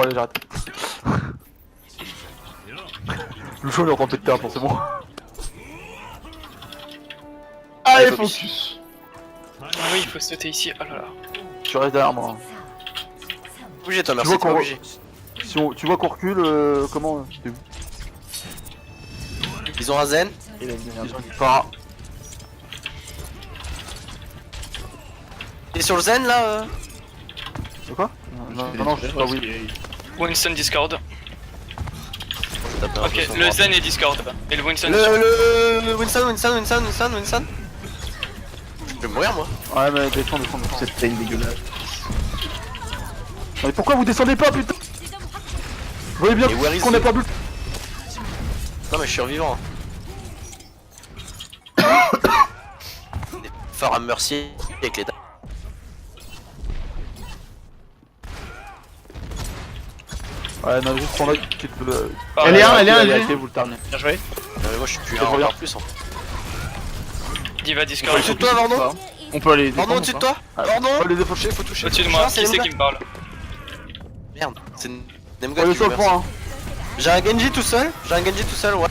Bon allez j'arrête. Le show il est en train de péter un peu, c'est bon. Allez, focus. Ah oui, il faut sauter ici. Oh là là. Tu restes derrière moi. Bougez toi, Tu merci, vois t'es pas qu'on obligé. si on... Tu vois qu'on recule, comment t'es où? Ils ont un zen. Ils ont une Pharah. T'es sur le zen là C'est quoi? Non, je sais pas, oui. Winston Discord. Tape un peu Ok, sur le moi. Zen et Discord. Et le Winston est sur- Le Winston. Je vais mourir moi. Ouais mais descends. Cette lane dégueulasse. Mais pourquoi vous descendez pas putain? Vous voyez bien Et where is qu'on a the- perdu. Non mais je suis survivant. Faire un mercier avec les dames. Ouais non juste prends-la qui te... Ah, Elle est un, elle est un, elle est un. Vous le terminez. Bien joué. Non mais moi je suis plus Je un reviens. encore plus. Diva Discord. Au-dessus de toi Vardon. On peut aller. Vardon au-dessus de toi. Vardon. Faut les défaucher. Faut toucher. Au-dessus de moi, C'est qui c'est Nemga. qui me parle? Merde, c'est Faut Nemga aller qui sur me le point hein. J'ai un Genji tout seul, ouais.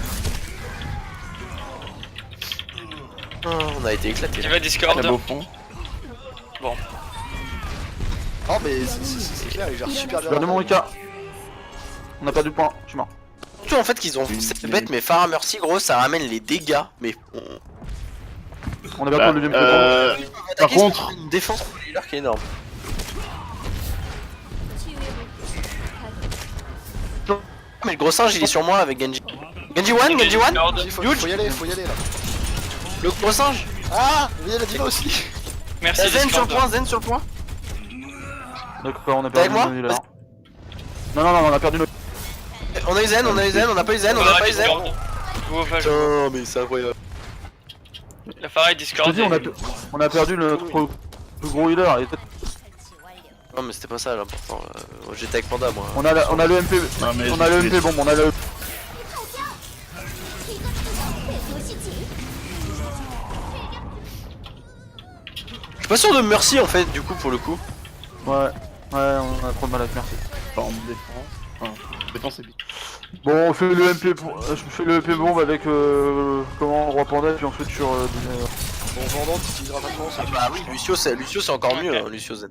Oh, on a été éclatés là. Diva Discord. Très beau fond. Non mais c'est clair, il gère super bien. Regardez mon Rika. On a perdu le point, je suis mort. Surtout en fait qu'ils ont c'est bête mais Pharah Mercy gros ça ramène les dégâts mais On a bientôt le deuxième point. Par contre, une défense pour les healers qui est énorme. Mais le gros singe il est sur moi avec Genji. Genji one. Discord. Faut Huge. y aller là. Le gros singe. Ah, il y a la diva aussi. Merci Zen sur le Discord. point, Zen sur le point. D'accord, on a T'es avec perdu moi le là. Non, on a perdu le... On a eu Zen, on a pas eu Zen, Farah Discord. Oh, vache. Putain mais c'est incroyable. La Farah Je Discord. te dis, on a perdu le plus gros healer. Et Non mais c'était pas ça l'important. J'étais avec Panda moi. on a le MP... non, mais On a le MP bombe, on a le... Je suis pas sûr de Mercy en fait du coup pour le coup. Ouais, on a trop de mal avec merci. en défense. Enfin, défense c'est bien. Bon, on fait le MP... Je fais le MP bombe avec... comment, Roi Panda, puis ensuite sur... Bon, Vendant, t'utiliseras maintenant ça. Bah oui, Lucio c'est encore mieux, hein, Lucio Zen.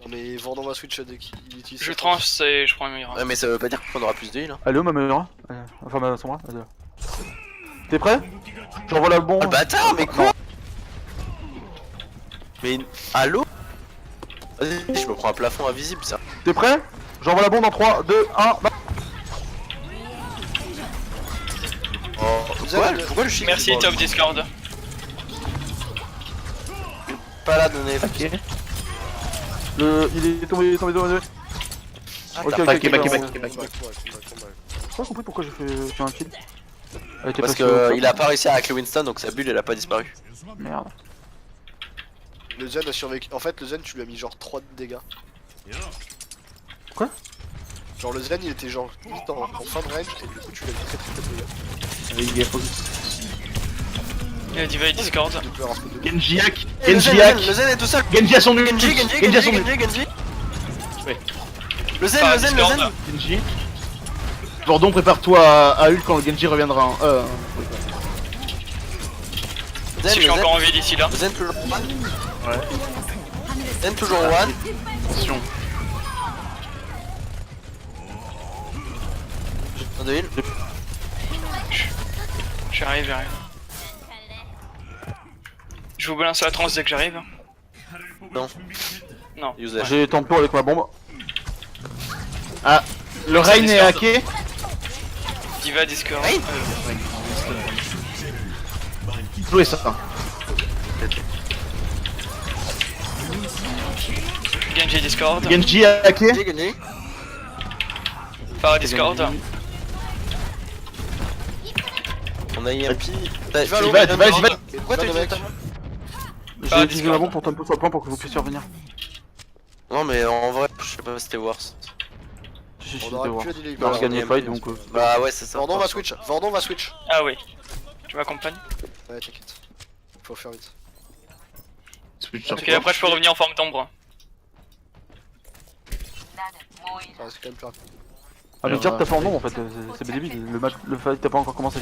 Non mais Vendant va switch dès qu'il utilise. Je sa tranche et je prends un meilleur. Ouais mais ça veut pas dire qu'on aura plus de heal hein. Allez, où ma meilleure? Enfin, ma Sombra. T'es prêt? J'envoie la bombe. Oh le bâtard mais quoi? Mais allô? Vas-y, je me prends un plafond invisible ça. T'es prêt? J'envoie la bombe dans 3, 2, 1, bah. Oh, pourquoi le shield Merci Top Discord. Pas là donner. Ok. Il est tombé. Ah, Ok, t'as ok, Back, back, on- back, Combat, back. combat. J'ai pas compris pourquoi j'ai fait un kill. Elle était Parce passée au- que il a pas réussi à hack le Winston donc sa bulle elle a pas disparu. Merde. Le Zen a survécu. En fait, le Zen, tu lui as mis genre 3 de dégâts. Quoi? Genre, le Zen il était genre 8 en fin de range et du coup, tu lui as mis très de dégâts. Avec des Et Diva et Discord. Tu peux avoir un peu de Genji hack. Le Genji Zen, hack. le Zen est tout seul. Genji à son ult. Genji Genji à son ult. Ouais. Le Zen, Farah le Zen. Discord. Genji. Bordon, prépare-toi à ult quand le Genji reviendra. Oui. Si je suis le Zen. encore en vie d'ici là. Le Zen toujours one. Ouais. Zen toujours one. Attention. Un de heal. J'arrive. Je vous balance la transe dès que j'arrive. Non. Non. Usage. J'ai tempo avec ma bombe. Ah, le Rain est hacké. Diva Discord. Hey. Jouez ça. Genji Discord. Genji hacké. Genji, Genji. Farah Discord. On a EMP. Diva. Pourquoi tu Va, dis mec. ça? J'ai utilisé ma bombe pour tempo sur le point pour que vous puissiez revenir. Non mais en vrai, je sais pas si c'était worse. Si, On c'était aurait voir. pu aller On a gagné le fight on donc... Bah ouais c'est ça. Vendant va switch. Vendant va switch. Ah oui. Tu m'accompagnes? Ouais, t'inquiète. Faut faire vite. Switch sur Ok, toi. après je peux revenir en forme d'ombre. Ça reste quand même plus rapide. Ah mais dire que t'as fait en nom en fait, c'est débile, le fight t'as pas encore commencé.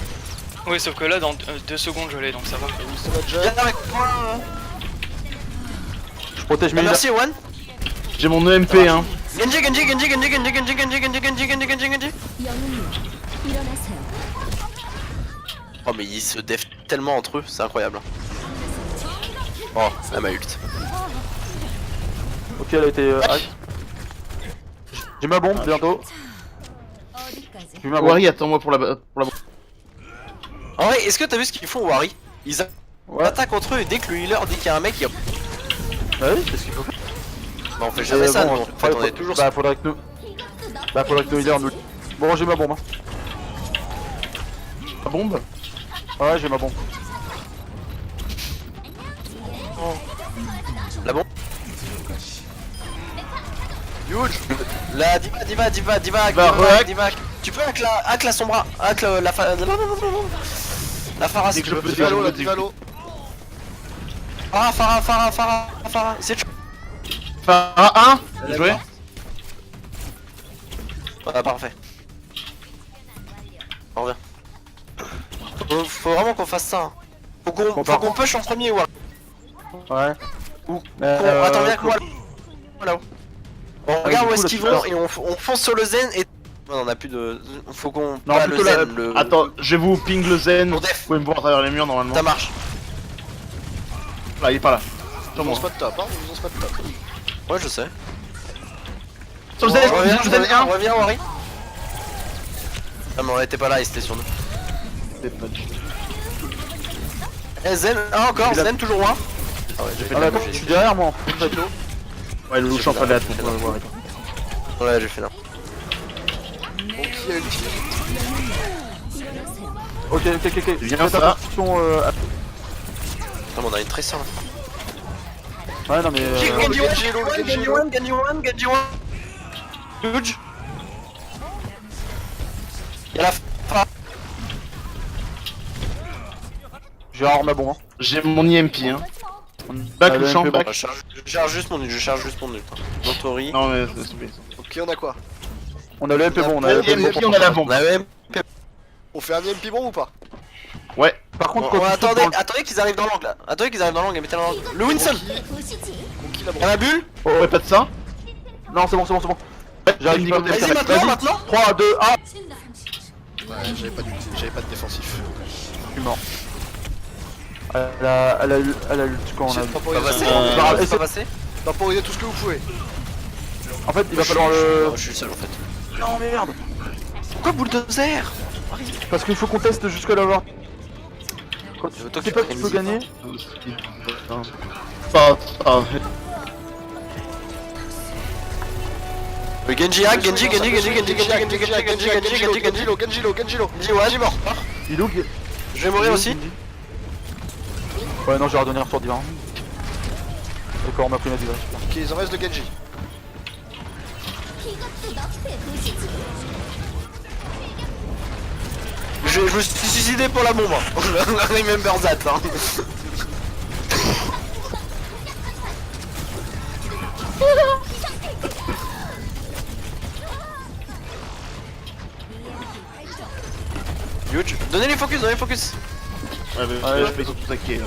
Oui, sauf que là, dans 2 secondes, je l'ai, donc ça va. Ça va déjà. Viens avec moi. Je protège mes Merci One. J'ai mon EMP hein. Genji, Genji, Genji, Genji, Genji, Genji, Genji, Genji, Genji, Genji, Genji, Genji. 영웅님 일어나세요. Oh mais ils se def tellement entre eux, c'est incroyable. Oh, elle m'a ult. Ok, elle a été hack. J'ai ma bombe bientôt. 어디까지? J'ai ma bombe. Wari, attends-moi pour la. En vrai, est-ce que t'as vu ce qu'ils font Wari? Ils Ouais, attaquent entre eux et dès que le healer dit qu'il y a un mec, il y a... bah oui, c'est ce qu'il faut faire. Bah on fait jamais ça, bon, nous. En fait, on est toujours... Bah faudrait que nous... Bah faudrait que nos healers nous... Bon, j'ai ma bombe. Hein. La bombe. Ouais, j'ai ma bombe. La bombe. Huge. La diva, rehack. diva. Tu peux hack la sombra, hack la Pharah si Dès que tu je veux. peux, Divalo, la Divalo. Pharah, c'est chaud. Enfin, un. Bien joué. Ouais, parfait. On revient. Faut vraiment qu'on fasse ça. Hein. Faut qu'on push en premier, ouais. Ouais. Attends, viens avec moi là-haut. On regarde du où coup, est-ce qu'ils là, vont et on fonce sur le zen et... On a plus de... Faut qu'on... Non, pas plutôt le la- zen, le... Attends, je vais vous ping le zen. Pour Vous def. pouvez me voir à travers les murs normalement. Ça marche. Là, il est pas là. Sur On moi. se pas de top, hein, on se pas de top. Ouais, je sais. Sur le zen, Reviens, sur le zen 1. reviens, Wari. Ah mais on était pas là, il était sur nous. Eh zen, encore, zen toujours loin. Ah ouais, j'ai Ah, mais attends, je suis derrière moi. Ouais, le loup, je suis en train de l'attendre. Ouais, j'ai fait là. Bon, qui a ulti? Ok, ok. Viens, Faites ça. attention Non mais on a une tresseur là. Ouais, non mais... Genji one. Huge. Y'a la Pharah. J'ai hors ma bombe. Hein. J'ai mon IMP hein. Back le champ, back. Je charge juste mon ult. Notori. Non mais c'est stupide. Ok, on a quoi? On a le MP bon, on a le MP bon. IMP, on a la bombe. On a même... On fait un MP bon ou pas? Ouais. Par contre, Bon, quand tu sautes attendez, dans le- attendez qu'ils arrivent dans l'angle là. Attendez qu'ils arrivent dans l'angle et mettez dans l'angle. Le Winston. Conquis la bombe. Y'a la bulle. Ouais, pas de ça. Non, c'est bon. J'arrive Nico, pas. Vas-y maintenant. 3, 2, 1. Ouais, j'avais pas d'ulti, j'avais pas de défensif. Je suis mort. Elle a ult quand on a... Pas passer. Essaye- Pas passer. Temporiser tout ce que vous pouvez. En fait, il va falloir le... Je suis seul en fait. Non, mais merde. Pourquoi bulldozer? Parce qu'il faut qu'on teste jusque là-bas. Quand Je veux toi tu qui sais pas que tu peux organises. gagner. Le Genji hack, Genji mort. Il est où? Je vais mourir aussi. Ouais, non, j'ai redonné un retour divin. D'accord, on m'a pris ma diva, super. Ok, ils en restent de Genji. Je me suis suicidé pour la bombe. Remember that. Hein. Huge. Donnez les focus. Ouais, je fais surtout taquer. Ouais,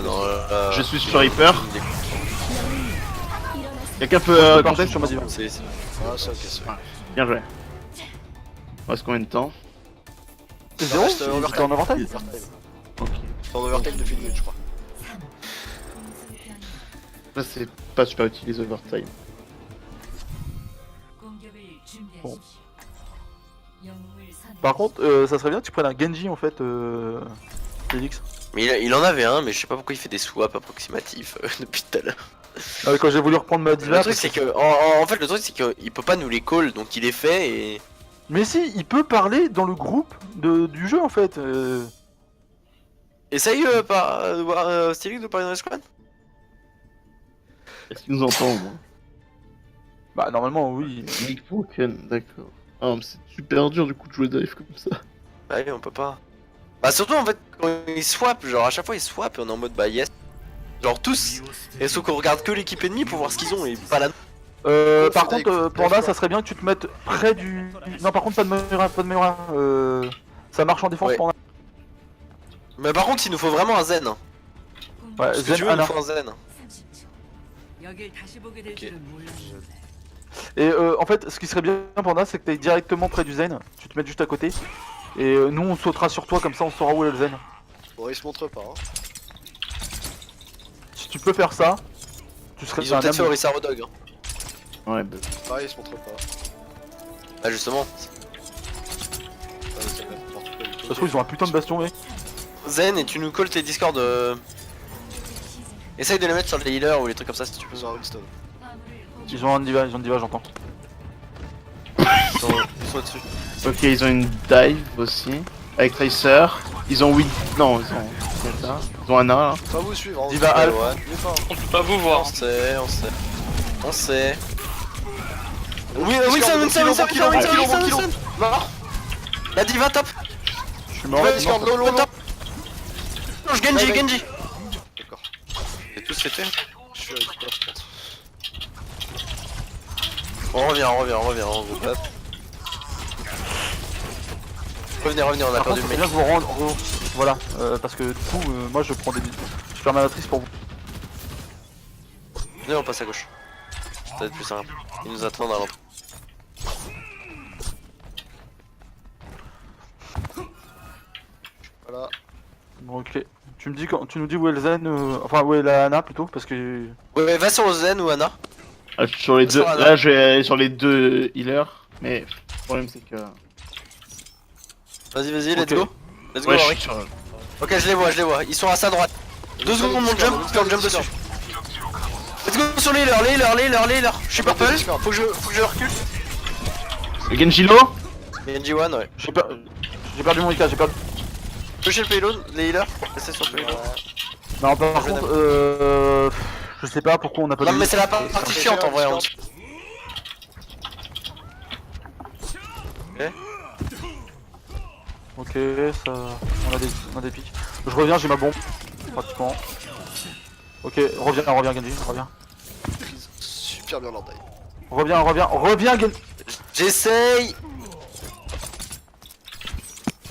non, Je suis sur Reaper. Quelqu'un peut Conteste contester sur ma diva. C'est... Ah, c'est ok, c'est ok. Bien joué. Il reste combien de temps? C'est 0? reste J'étais en overtime. Ok. C'est en overtime depuis une minute, je crois. Ça c'est pas super utile les overtime. Bon. Par contre, ça serait bien que tu prennes un Genji en fait, Félix. Mais il en avait un, mais je sais pas pourquoi il fait des swaps approximatifs depuis tout à l'heure. Quand j'ai voulu reprendre ma diva... Le truc c'est que, en fait le truc c'est qu'il peut pas nous les call, donc il les fait et... Mais si, il peut parler dans le groupe du jeu en fait. Essaye Stylix de parler dans les squads. Est-ce qu'il nous entend au moins? Bah normalement oui. Nick Broken, d'accord. Ah mais c'est super dur du coup de jouer dive comme ça. Bah oui, on peut pas. Bah surtout en fait quand ils swap, genre à chaque fois ils swap et on est en mode bah yes. Genre tous. Et sauf qu'on regarde que l'équipe ennemie pour voir ce qu'ils ont et pas la... Par Faut contre, d'ailleurs, Panda, quoi. ça serait bien que tu te mettes près du... Non, par contre, pas de Moira, pas de Moira. Ça marche en défense, Ouais. Panda. Mais par contre, il nous faut vraiment un zen. Ouais, Ce que tu Zen, veux, il nous Ana. faut un zen. 여길 다시 보게 될 Ok. 줄은 몰랐는데. Et en fait, ce qui serait bien, Panda, c'est que t'es directement près du Zen. Tu te mets juste à côté. Et nous, on sautera sur toi, comme ça, on saura où est le Zen. Bon, il se montre pas. Hein. Si tu peux faire ça, tu serais Ils ont un peut-être fait âme. Orisa Rodog. Hein. Ouais, bah. Pareil, il se montre pas. Bah justement. Ah, ça va être n'importe quoi. Ça se trouve, ils ont un putain de bastion, mec. Zen, et tu nous colles tes Discord. Essaye de les mettre sur les healers ou les trucs comme ça si tu peux. Ils ont un Winston. Ils ont un diva, j'entends. Ils sont au-dessus. Ok, ils ont une dive aussi. Avec Tracer. Ils ont Win. Non, ils ont. C'est ça. Ils ont Ana là. Pas vous suivre. Hein. Diva Ouais, Alph. ouais. Il est pas. On peut pas vous voir. On sait, on sait. On sait. Oui, Discord, Winston, bon kilo, bon kilo, bon kilo. Mort. La diva top. Je suis mort. Ouais, Discord, low, low, low. Top. Non, Genji, Ouais, ouais. Genji. D'accord. C'est tous fait. Je suis avec toi, je pense. On revient, on groupe up. Revenez, on a Par perdu contre, le c'est mec. bien que vous rendre. Voilà, parce que du coup, moi je prends des. Je ferme la matrice pour vous. Venez, on passe à gauche. Ça va être plus simple. Ils nous attendent à l'entrée. Voilà. Bon, ok. Tu me dis quand tu nous dis où est le Zen, enfin où est la Ana plutôt, parce que. Ouais, va sur le Zen ou Ana. Ah, sur les deux. Sur Ana. Là, je vais aller sur les deux healers. Mais le problème, c'est que. Vas-y, let's Ok. go. Let's go, Ouais, je Henri. suis sur. Ok, je les vois. Ils sont à sa droite. 2 secondes, mon jump, puis on jump dessus. Let's go sur les healers. Je suis purple. Faut que je recule. Le Genji low. Genji one, ouais. J'ai perdu mon IK, j'ai perdu. Touchez le payload, les healers. Restez sur le payload. Non, par Je contre, je sais pas pourquoi on n'a pas Non, de. mais c'est la partie chiante en vrai. Ok, ça. On a des pics. Je reviens, j'ai ma bombe. Pratiquement. Ok, reviens Genji, reviens. Prise super bien leur dive. Reviens Genji. J'essaye.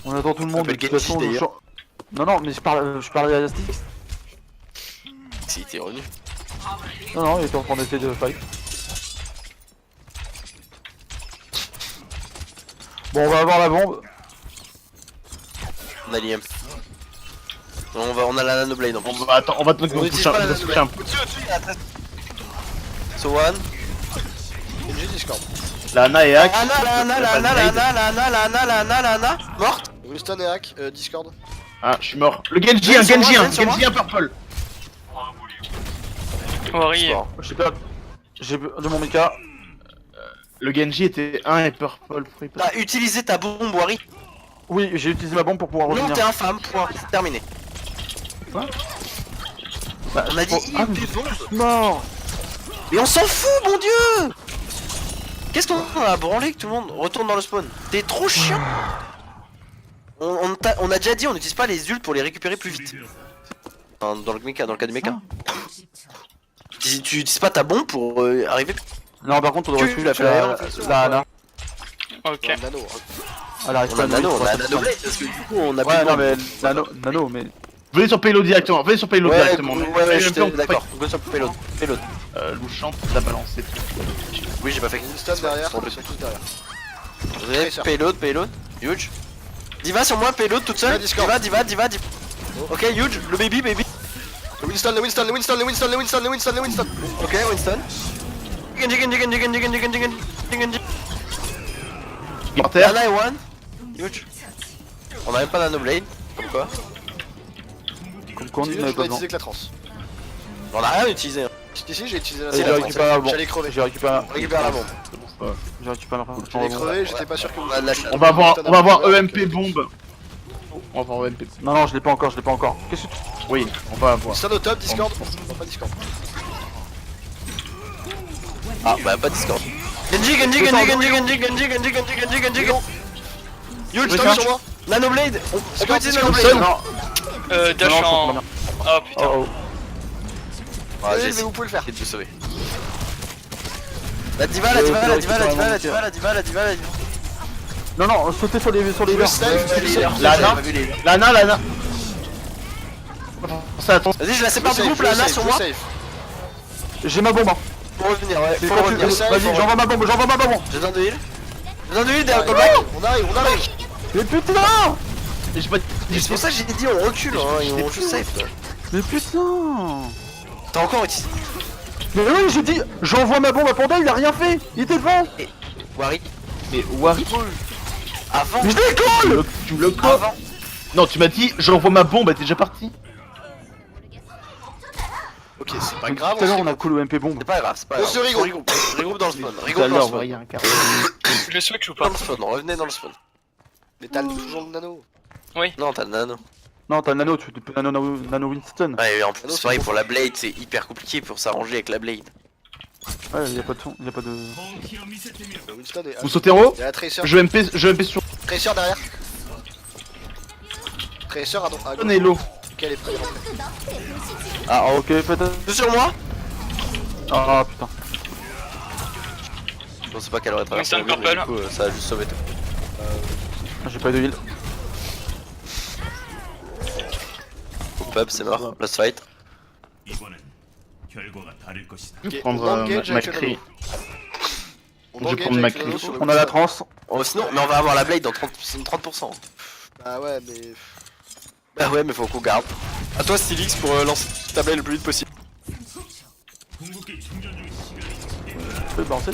On attend tout le monde, de Appelle toute Genji, façon. d'ailleurs. Non, mais je parle à Stix. Si, t'es revenu. Non, il était en train d'essayer de fight. Bon, on va avoir la bombe. On a l'IM. On a la nanoblade en plus. On va attends, on va te mettre On on utilise touche pas la un touche un. nanoblade. So one. Genji Discord. La Ana et Hack. Lana. Morte. Winston et Hack, Discord. Ah, je suis mort. Le Genji, Zen un sur moi, Genji, un Zen sur moi. Genji, un purple. Henri, J'ai perdu mon Mika. Le Genji était 1 et purple. Pourquoi il passe- T'as utilisé ta bombe, Wari. Oui, j'ai utilisé ma bombe pour pouvoir Non, revenir. t'es infâme, point. C'est terminé. Bah, On a dit Ah, mais IP bombe. mort. Mais on s'en fout, mon dieu. Qu'est-ce qu'on a branlé que tout le monde retourne dans le spawn? T'es trop chiant. On a déjà dit, on n'utilise pas les ults pour les récupérer plus vite. Dans le mecha, dans le cas du mecha. Tu utilises pas ta bombe pour arriver. Non, par contre, on aurait Tu pu l'as fait d'ailleurs, la Ana. ok. Un nano. Hein. Elle arrive On pas a à nous, nano, il on faut a pas nanoblade parce que du coup on a Ouais, plus non, de mais nano, mais. Venez sur payload directement, venez sur payload Ouais, directement. ouais, Je j'étais d'accord. Go sur payload. Louchant, la balance, c'est tout. Oui, j'ai pas fait. Winston derrière, Trompé. ils sont tous derrière. Payload. Huge. Diva sur moi, payload toute seule. Ouais, Discord. Diva. Ok, huge. Le baby. Le Winston. Ok, Winston. Genji. Par terre. Lana et one. Huge. On a même pas d'Anoblade. Comme quoi. Comme quoi, on Je n'avait dois pas besoin. utiliser que la trans. On a rien utilisé. Ici, j'ai utilisé la J'ai trans. récupéré la bombe. J'allais crever. J'ai récupéré Récupère la bombe. la J'allais bombe. crever, j'étais pas sûr que vous. On a de la On va avoir EMP bombe. On va avoir EMP. Non, je l'ai pas encore. Qu'est-ce que tu. Oui, on va avoir. Winston au top, Discord. Non, pas Discord. Ah, bah pas Discord. Genji. Huge, Oui, top ça. sur moi. Nanoblade. On peut utiliser Discord, Nanoblade. Non, Dash en... Oh putain. oh. Ah, j'ai Mais essayé vous pouvez le faire. de te sauver. La diva, la diva, la diva, la diva, la diva, la diva, la diva, la diva. Non, non, sautez sur les Je leaders. save, Lana, Lana. Ça attend. Vas-y, je la sépare du groupe, là, là, sur moi. J'ai ma bombe. Hein. Pour revenir, ouais, C'est faut quand tu- revenir. safe, Vas-y, j'envoie ma bombe, j'envoie ma bombe. J'ai besoin de heal. J'ai besoin de heal derrière le callback. On arrive, on arrive. Mais putain. J'ai pas C'est pour ça que j'ai dit on recule, hein, et on joue safe. Mais putain. T'as encore utilisé Mais oui, j'ai dit, j'envoie ma bombe à Panda, il a rien fait. Il était devant. Wari Mais Wari, avant. Mais je décolle. tu me le codes. Avant. Non, tu m'as dit, j'envoie ma bombe, elle était déjà partie. Ok, c'est pas grave. Tout à l'heure, on a regroupe. cool au MP bombe. C'est pas grave, c'est pas On grave. se regroupe. Regroupe dans le spawn. Tout à Regroupe dans le l'heure, spawn. voyez un quart. Je switch ou Dans pas? le spawn, revenez dans le spawn. Mais t'as toujours le nano. Non, t'as le nano. Non, t'as le nano, tu peux nano Winston. Ouais, et en plus, Nano, c'est pareil c'est pour la blade, c'est hyper compliqué pour s'arranger avec la blade. Ouais, y'a pas de son, y'a pas de. Winston est. Vous sautez en haut? Il y a la Tracer. Je MP sur Tracer derrière. Tracer à droite. Winston et Lo. Quel est prêt? Ah, ok, peut-être. Deux sur moi. Ah, putain. Je pensais pas qu'elle aurait traversé Winston le mur, mais purple. du coup, ça a juste sauvé tout. J'ai pas eu de heal. Pub, c'est mort. Last fight. Je Ok, vais prendre on engage ma avec le clé. nano. On Je vais engage prendre ma avec le clé. nano sur le On a la Winston. transe. Oh, sinon, mais on va avoir la blade dans 30%. Bah ouais, mais. Bah ouais, mais faut qu'on garde. A toi, Stylix, pour lancer ta blade le plus vite possible. Tu peux balancer.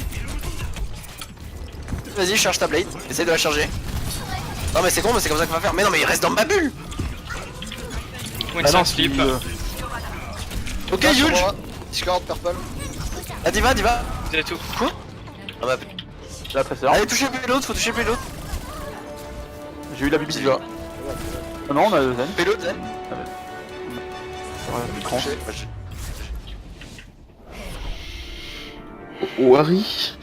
Vas-y, charge ta blade. Essaye de la charger. Non, mais c'est con, mais c'est comme ça qu'on va faire. Mais non, mais il reste dans ma bulle. Ah Winston non, slip. Ok, Là, sur huge. moi. Discord, purple. Ah, diva, diva. Vous avez tout. Ah bah, La presseur. allez, touchez l'autre, faut toucher l'autre. J'ai eu la bibi déjà. Ah non, on a Zen. Fais l'autre, Tranche. Wari.